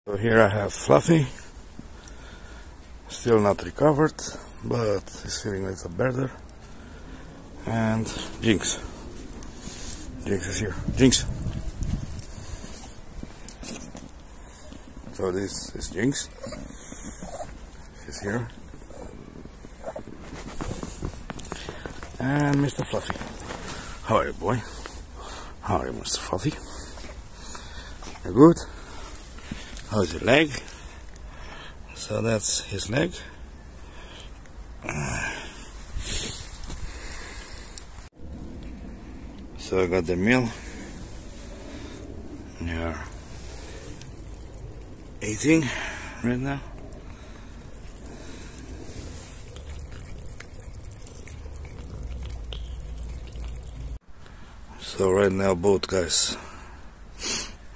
So here I have Fluffy, still not recovered, but he's feeling a little better. And Jinx. Jinx is here. Jinx. So this is Jinx. She's here. And Mr. Fluffy. How are you, boy? How are you, Mr. Fluffy? You good? How's your leg? So that's his leg. So I got the meal. They're eating right now. So right now both guys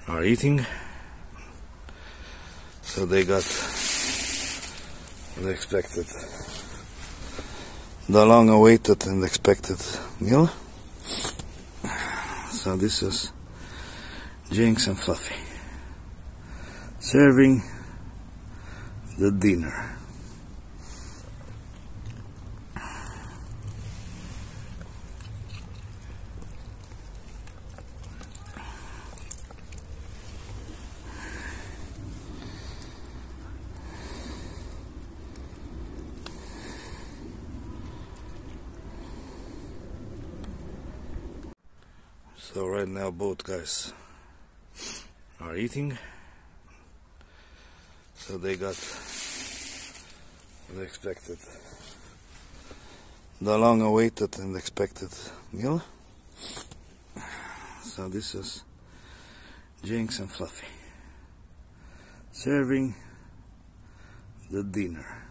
are eating. So they got the expected, the long-awaited and expected meal. So this is Jinx and Fluffy serving the dinner. So right now both guys are eating. So they got the expected, the long-awaited and expected meal. So this is Jinx and Fluffy serving the dinner.